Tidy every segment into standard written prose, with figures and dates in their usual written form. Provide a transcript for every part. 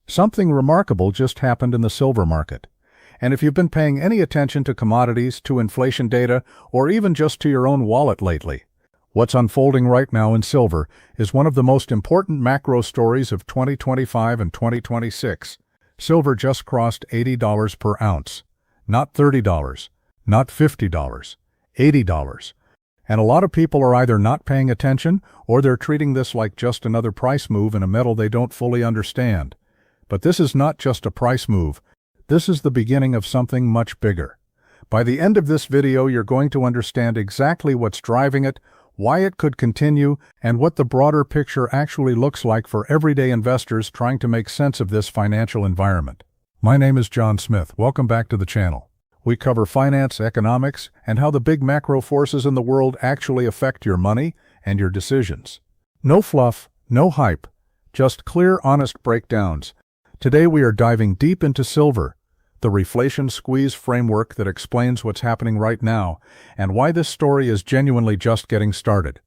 Something remarkable just happened in the silver market. And if you've been paying any attention to commodities, to inflation data, or even just to your own wallet lately, what's unfolding right now in silver is one of the most important macro stories of 2025 and 2026. Silver just crossed $80 per ounce. Not $30, not $50, $80. And a lot of people are either not paying attention or they're treating this like just another price move in a metal they don't fully understand. But this is not just a price move. This is the beginning of something much bigger. By the end of this video, you're going to understand exactly what's driving it, why it could continue, and what the broader picture actually looks like for everyday investors trying to make sense of this financial environment. My name is John Smith. Welcome back to the channel. We cover finance, economics, and how the big macro forces in the world actually affect your money and your decisions. No fluff, no hype, just clear, honest breakdowns. Today we are diving deep into silver, the reflation squeeze framework that explains what's happening right now and why this story is genuinely just getting started.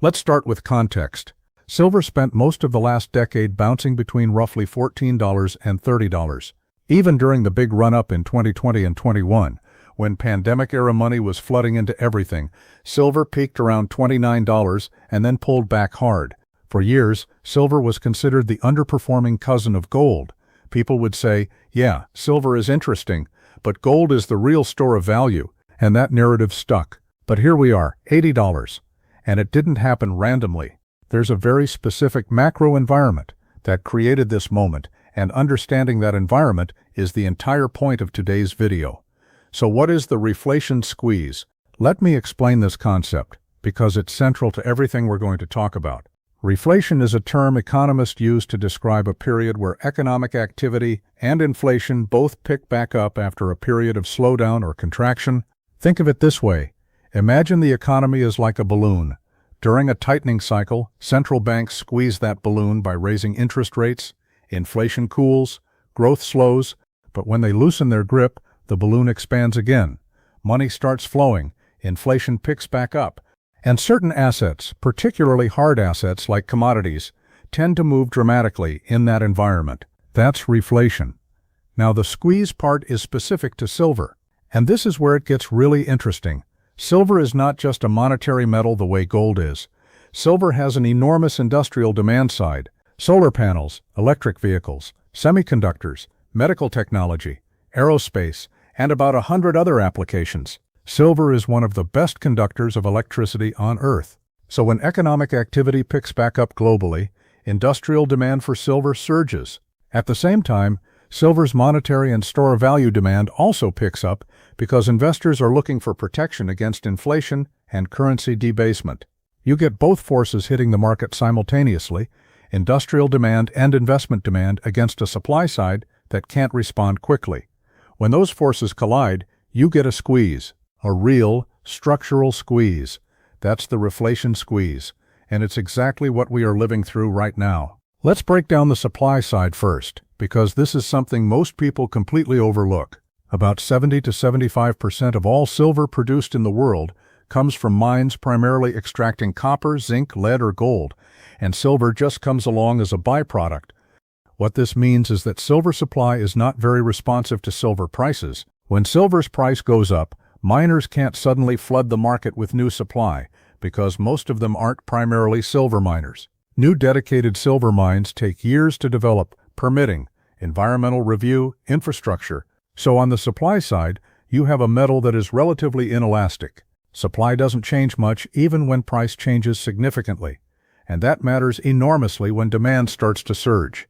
Let's start with context. Silver spent most of the last decade bouncing between roughly $14 and $30. Even during the big run-up in 2020 and 21, when pandemic-era money was flooding into everything, silver peaked around $29 and then pulled back hard. For years, silver was considered the underperforming cousin of gold. People would say, yeah, silver is interesting, but gold is the real store of value, and that narrative stuck. But here we are, $80. And it didn't happen randomly. There's a very specific macro environment that created this moment, and understanding that environment is the entire point of today's video. So what is the reflation squeeze? Let me explain this concept, because it's central to everything we're going to talk about. Reflation is a term economists use to describe a period where economic activity and inflation both pick back up after a period of slowdown or contraction. Think of it this way. Imagine the economy is like a balloon. During a tightening cycle, central banks squeeze that balloon by raising interest rates. Inflation cools, growth slows, but when they loosen their grip, the balloon expands again. Money starts flowing, inflation picks back up. And certain assets, particularly hard assets like commodities, tend to move dramatically in that environment. That's reflation. Now the squeeze part is specific to silver. And this is where it gets really interesting. Silver is not just a monetary metal the way gold is. Silver has an enormous industrial demand side. Solar panels, electric vehicles, semiconductors, medical technology, aerospace, and about 100 other applications. Silver is one of the best conductors of electricity on Earth. So when economic activity picks back up globally, industrial demand for silver surges. At the same time, silver's monetary and store value demand also picks up because investors are looking for protection against inflation and currency debasement. You get both forces hitting the market simultaneously, industrial demand and investment demand against a supply side that can't respond quickly. When those forces collide, you get a squeeze. A real, structural squeeze. That's the reflation squeeze, and it's exactly what we are living through right now. Let's break down the supply side first, because this is something most people completely overlook. About 70 to 75% of all silver produced in the world comes from mines primarily extracting copper, zinc, lead, or gold, and silver just comes along as a byproduct. What this means is that silver supply is not very responsive to silver prices. When silver's price goes up, miners can't suddenly flood the market with new supply because most of them aren't primarily silver miners. New dedicated silver mines take years to develop, permitting, environmental review, infrastructure. So on the supply side, you have a metal that is relatively inelastic. Supply doesn't change much even when price changes significantly. And that matters enormously when demand starts to surge.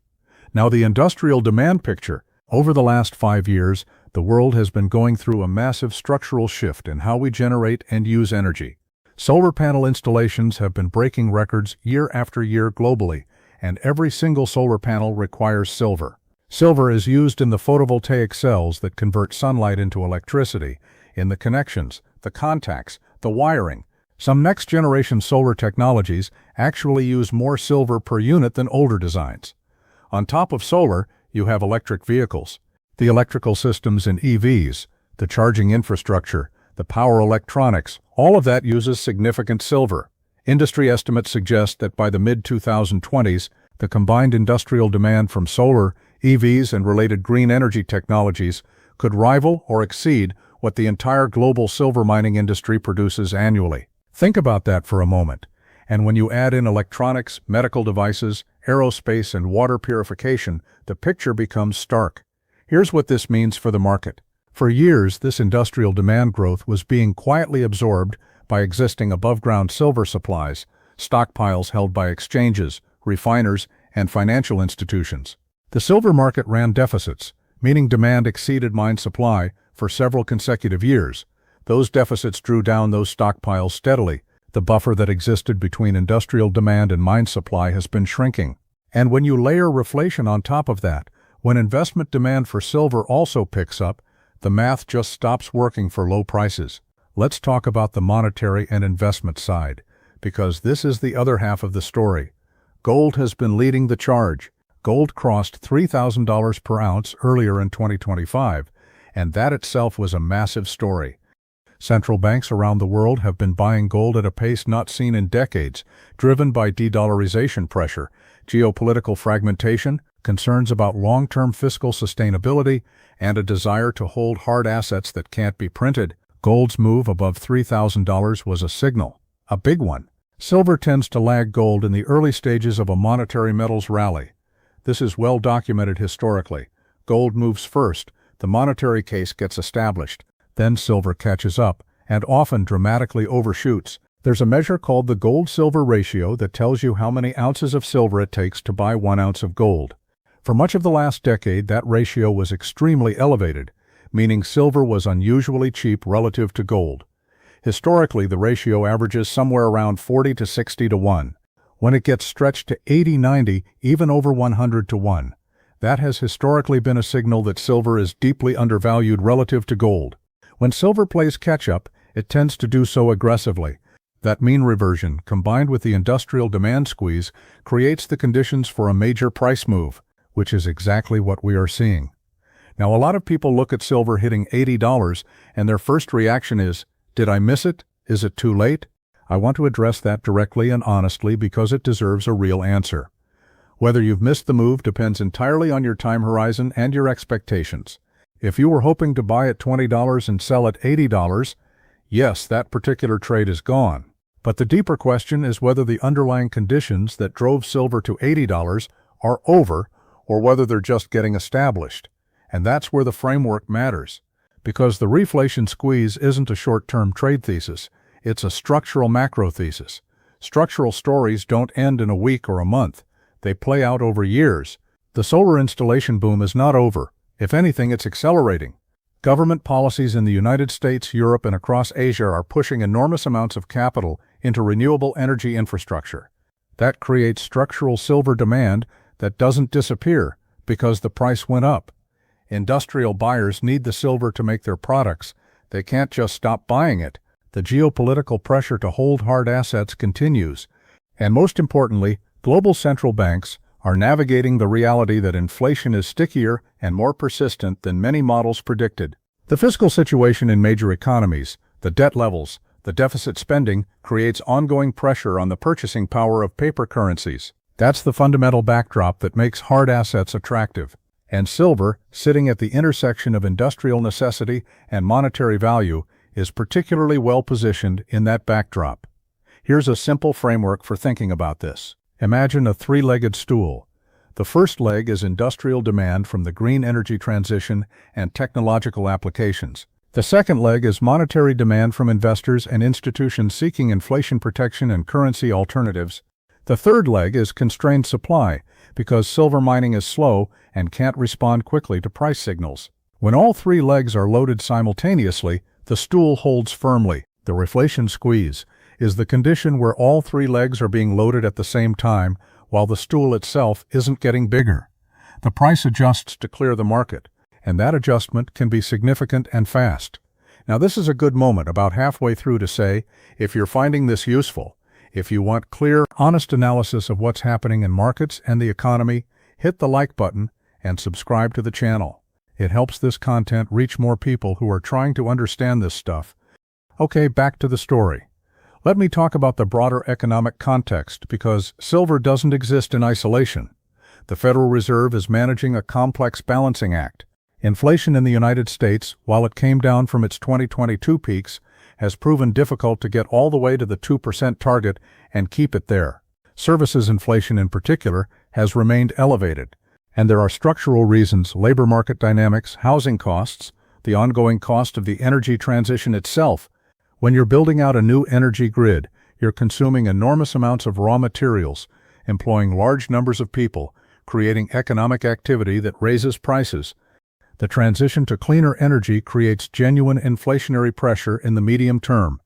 Now the industrial demand picture. Over the last 5 years, the world has been going through a massive structural shift in how we generate and use energy. Solar panel installations have been breaking records year after year globally, and every single solar panel requires silver. Silver is used in the photovoltaic cells that convert sunlight into electricity, in the connections, the contacts, the wiring. Some next-generation solar technologies actually use more silver per unit than older designs. On top of solar, you have electric vehicles. The electrical systems in EVs, the charging infrastructure, the power electronics, all of that uses significant silver. Industry estimates suggest that by the mid-2020s, the combined industrial demand from solar, EVs and related green energy technologies could rival or exceed what the entire global silver mining industry produces annually. Think about that for a moment. And when you add in electronics, medical devices, aerospace, and water purification, the picture becomes stark. Here's what this means for the market. For years, this industrial demand growth was being quietly absorbed by existing above-ground silver supplies, stockpiles held by exchanges, refiners, and financial institutions. The silver market ran deficits, meaning demand exceeded mine supply, for several consecutive years. Those deficits drew down those stockpiles steadily. The buffer that existed between industrial demand and mine supply has been shrinking. And when you layer reflation on top of that, when investment demand for silver also picks up, the math just stops working for low prices. Let's talk about the monetary and investment side, because this is the other half of the story. Gold has been leading the charge. Gold crossed $3,000 per ounce earlier in 2025, and that itself was a massive story. Central banks around the world have been buying gold at a pace not seen in decades, driven by de-dollarization pressure, geopolitical fragmentation, concerns about long-term fiscal sustainability, and a desire to hold hard assets that can't be printed. Gold's move above $3,000 was a signal, a big one. Silver tends to lag gold in the early stages of a monetary metals rally. This is well documented historically. Gold moves first, the monetary case gets established. Then silver catches up, and often dramatically overshoots. There's a measure called the gold-silver ratio that tells you how many ounces of silver it takes to buy 1 ounce of gold. For much of the last decade, that ratio was extremely elevated, meaning silver was unusually cheap relative to gold. Historically, the ratio averages somewhere around 40 to 60 to 1. When it gets stretched to 80, 90, even over 100 to 1, that has historically been a signal that silver is deeply undervalued relative to gold. When silver plays catch-up, it tends to do so aggressively. That mean reversion, combined with the industrial demand squeeze, creates the conditions for a major price move, which is exactly what we are seeing. Now, a lot of people look at silver hitting $80, and their first reaction is, did I miss it? Is it too late? I want to address that directly and honestly because it deserves a real answer. Whether you've missed the move depends entirely on your time horizon and your expectations. If you were hoping to buy at $20 and sell at $80, yes, that particular trade is gone. But the deeper question is whether the underlying conditions that drove silver to $80 are over or whether they're just getting established. And that's where the framework matters. Because the reflation squeeze isn't a short-term trade thesis, it's a structural macro thesis. Structural stories don't end in a week or a month. They play out over years. The solar installation boom is not over. If anything, it's accelerating. Government policies in the United States, Europe, and across Asia are pushing enormous amounts of capital into renewable energy infrastructure. That creates structural silver demand that doesn't disappear because the price went up. Industrial buyers need the silver to make their products. They can't just stop buying it. The geopolitical pressure to hold hard assets continues. And most importantly, global central banks are navigating the reality that inflation is stickier and more persistent than many models predicted. The fiscal situation in major economies, the debt levels, the deficit spending creates ongoing pressure on the purchasing power of paper currencies. That's the fundamental backdrop that makes hard assets attractive. And silver, sitting at the intersection of industrial necessity and monetary value, is particularly well positioned in that backdrop. Here's a simple framework for thinking about this. Imagine a three-legged stool. The first leg is industrial demand from the green energy transition and technological applications. The second leg is monetary demand from investors and institutions seeking inflation protection and currency alternatives. The third leg is constrained supply, because silver mining is slow and can't respond quickly to price signals. When all three legs are loaded simultaneously, the stool holds firmly. The reflation squeeze is the condition where all three legs are being loaded at the same time, while the stool itself isn't getting bigger. The price adjusts to clear the market, and that adjustment can be significant and fast. Now, this is a good moment, about halfway through, to say, if you're finding this useful, if you want clear, honest analysis of what's happening in markets and the economy, hit the like button and subscribe to the channel. It helps this content reach more people who are trying to understand this stuff. Okay, back to the story. Let me talk about the broader economic context, because silver doesn't exist in isolation. The Federal Reserve is managing a complex balancing act. Inflation in the United States, while it came down from its 2022 peaks, has proven difficult to get all the way to the 2% target and keep it there. Services inflation in particular has remained elevated. And there are structural reasons: labor market dynamics, housing costs, the ongoing cost of the energy transition itself. When you're building out a new energy grid, you're consuming enormous amounts of raw materials, employing large numbers of people, creating economic activity that raises prices. The transition to cleaner energy creates genuine inflationary pressure in the medium term,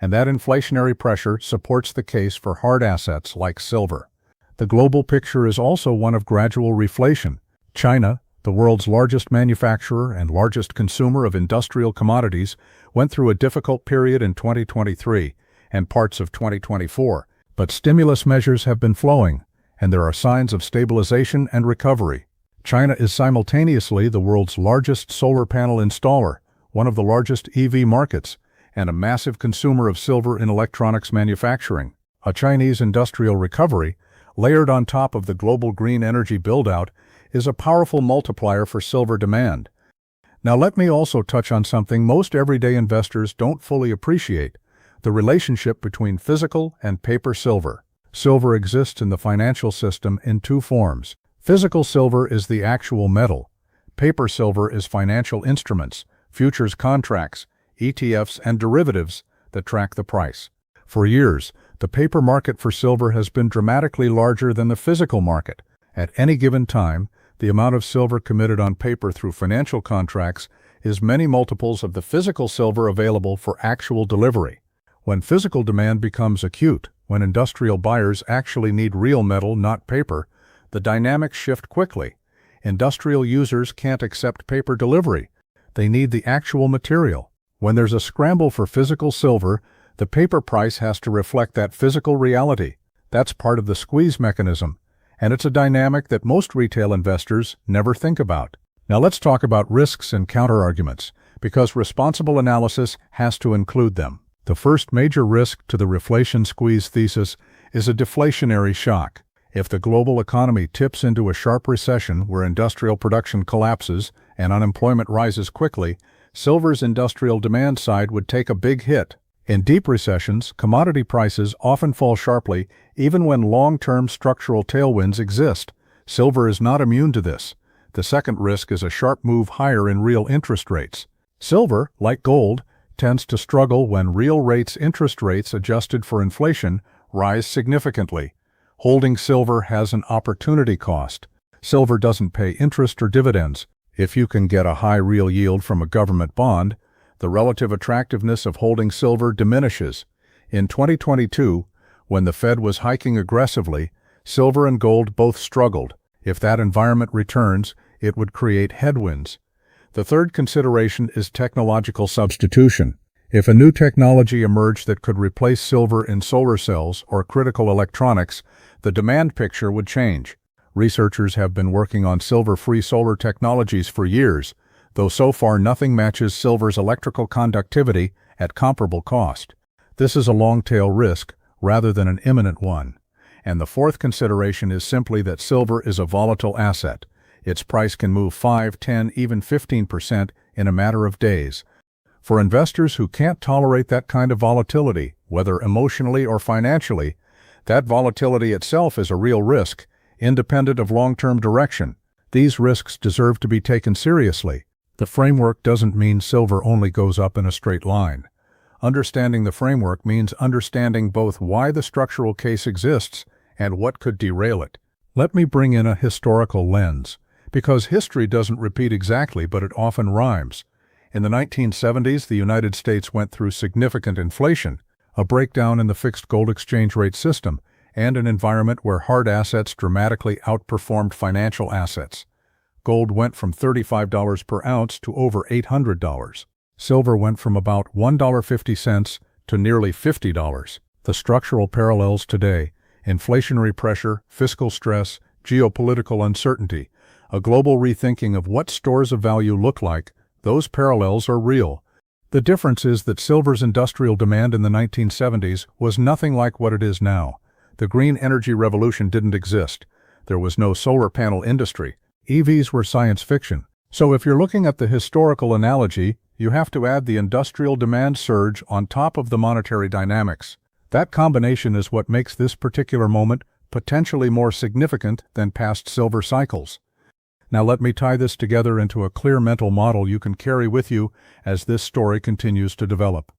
and that inflationary pressure supports the case for hard assets like silver. The global picture is also one of gradual reflation. China, the world's largest manufacturer and largest consumer of industrial commodities, went through a difficult period in 2023 and parts of 2024, but stimulus measures have been flowing, and there are signs of stabilization and recovery. China is simultaneously the world's largest solar panel installer, one of the largest EV markets, and a massive consumer of silver in electronics manufacturing. A Chinese industrial recovery, layered on top of the global green energy build-out, is a powerful multiplier for silver demand. Now let me also touch on something most everyday investors don't fully appreciate: the relationship between physical and paper silver. Silver exists in the financial system in two forms. Physical silver is the actual metal. Paper silver is financial instruments, futures contracts, ETFs, and derivatives that track the price. For years, the paper market for silver has been dramatically larger than the physical market. At any given time, the amount of silver committed on paper through financial contracts is many multiples of the physical silver available for actual delivery. When physical demand becomes acute, when industrial buyers actually need real metal, not paper, the dynamics shift quickly. Industrial users can't accept paper delivery. They need the actual material. When there's a scramble for physical silver, the paper price has to reflect that physical reality. That's part of the squeeze mechanism, and it's a dynamic that most retail investors never think about. Now let's talk about risks and counterarguments, because responsible analysis has to include them. The first major risk to the reflation squeeze thesis is a deflationary shock. If the global economy tips into a sharp recession where industrial production collapses and unemployment rises quickly, silver's industrial demand side would take a big hit. In deep recessions, commodity prices often fall sharply even when long-term structural tailwinds exist. Silver is not immune to this. The second risk is a sharp move higher in real interest rates. Silver, like gold, tends to struggle when real interest rates adjusted for inflation rise significantly. Holding silver has an opportunity cost. Silver doesn't pay interest or dividends. If you can get a high real yield from a government bond, the relative attractiveness of holding silver diminishes. In 2022, when the Fed was hiking aggressively, silver and gold both struggled. If that environment returns, it would create headwinds. The third consideration is technological substitution. If a new technology emerged that could replace silver in solar cells or critical electronics, the demand picture would change. Researchers have been working on silver-free solar technologies for years, though so far nothing matches silver's electrical conductivity at comparable cost. This is a long-tail risk rather than an imminent one. And the fourth consideration is simply that silver is a volatile asset. Its price can move 5, 10, even 15% in a matter of days. For investors who can't tolerate that kind of volatility, whether emotionally or financially, that volatility itself is a real risk, independent of long-term direction. These risks deserve to be taken seriously. The framework doesn't mean silver only goes up in a straight line. Understanding the framework means understanding both why the structural case exists and what could derail it. Let me bring in a historical lens, because history doesn't repeat exactly, but it often rhymes. In the 1970s, the United States went through significant inflation, a breakdown in the fixed gold exchange rate system, and an environment where hard assets dramatically outperformed financial assets. Gold went from $35 per ounce to over $800. Silver went from about $1.50 to nearly $50. The structural parallels today: inflationary pressure, fiscal stress, geopolitical uncertainty, a global rethinking of what stores of value look like, those parallels are real. The difference is that silver's industrial demand in the 1970s was nothing like what it is now. The green energy revolution didn't exist. There was no solar panel industry. EVs were science fiction. So if you're looking at the historical analogy, you have to add the industrial demand surge on top of the monetary dynamics. That combination is what makes this particular moment potentially more significant than past silver cycles. Now let me tie this together into a clear mental model you can carry with you as this story continues to develop.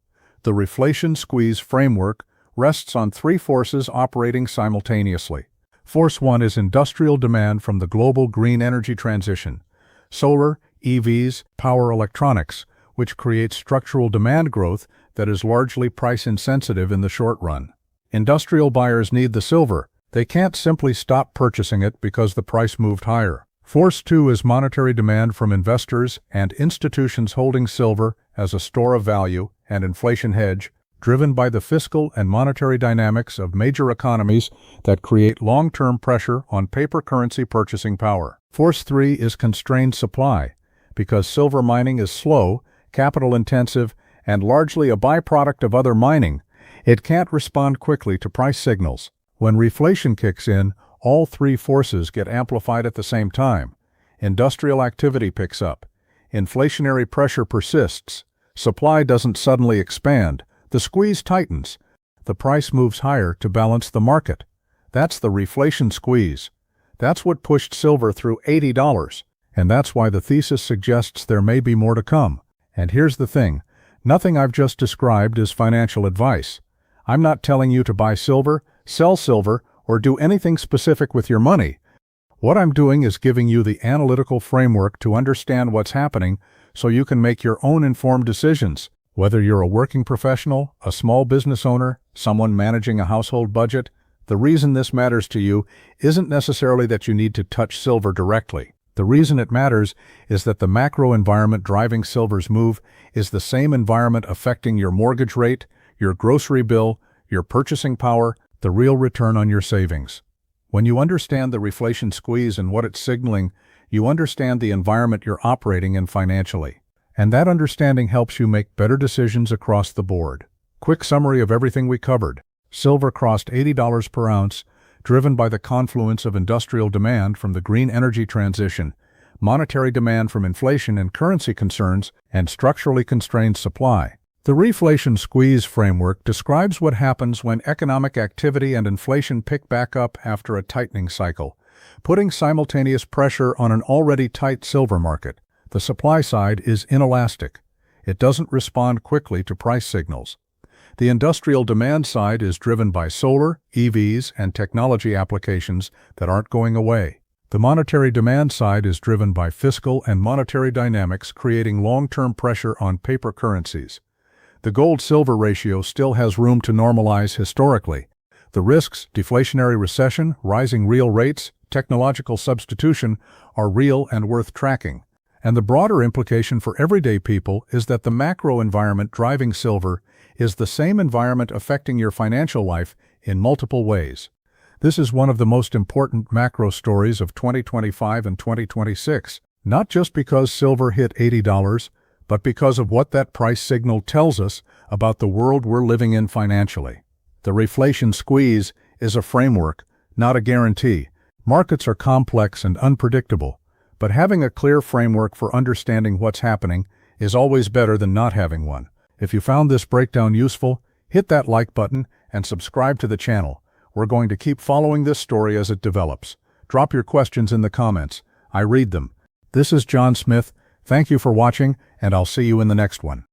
The reflation squeeze framework rests on three forces operating simultaneously. Force 1 is industrial demand from the global green energy transition. Solar, EVs, power electronics, which creates structural demand growth that is largely price-insensitive in the short run. Industrial buyers need the silver. They can't simply stop purchasing it because the price moved higher. Force 2 is monetary demand from investors and institutions holding silver as a store of value and inflation hedge, driven by the fiscal and monetary dynamics of major economies that create long-term pressure on paper currency purchasing power. Force 3 is constrained supply, because silver mining is slow, capital-intensive, and largely a byproduct of other mining. It can't respond quickly to price signals. When reflation kicks in, all three forces get amplified at the same time. Industrial activity picks up. Inflationary pressure persists. Supply doesn't suddenly expand. The squeeze tightens. The price moves higher to balance the market. That's the reflation squeeze. That's what pushed silver through $80. And that's why the thesis suggests there may be more to come. And here's the thing. Nothing I've just described is financial advice. I'm not telling you to buy silver, sell silver, or do anything specific with your money. What I'm doing is giving you the analytical framework to understand what's happening so you can make your own informed decisions. Whether you're a working professional, a small business owner, someone managing a household budget, the reason this matters to you isn't necessarily that you need to touch silver directly. The reason it matters is that the macro environment driving silver's move is the same environment affecting your mortgage rate, your grocery bill, your purchasing power, the real return on your savings. When you understand the reflation squeeze and what it's signaling, you understand the environment you're operating in financially. And that understanding helps you make better decisions across the board. Quick summary of everything we covered. Silver crossed $80 per ounce, driven by the confluence of industrial demand from the green energy transition, monetary demand from inflation and currency concerns, and structurally constrained supply. The reflation squeeze framework describes what happens when economic activity and inflation pick back up after a tightening cycle, putting simultaneous pressure on an already tight silver market. The supply side is inelastic. It doesn't respond quickly to price signals. The industrial demand side is driven by solar, EVs, and technology applications that aren't going away. The monetary demand side is driven by fiscal and monetary dynamics creating long-term pressure on paper currencies. The gold-silver ratio still has room to normalize historically. The risks, deflationary recession, rising real rates, technological substitution, are real and worth tracking. And the broader implication for everyday people is that the macro environment driving silver is the same environment affecting your financial life in multiple ways. This is one of the most important macro stories of 2025 and 2026, not just because silver hit $80, but because of what that price signal tells us about the world we're living in financially. The reflation squeeze is a framework, not a guarantee. Markets are complex and unpredictable, but having a clear framework for understanding what's happening is always better than not having one. If you found this breakdown useful, hit that like button and subscribe to the channel. We're going to keep following this story as it develops. Drop your questions in the comments. I read them. This is John Smith. Thank you for watching, and I'll see you in the next one.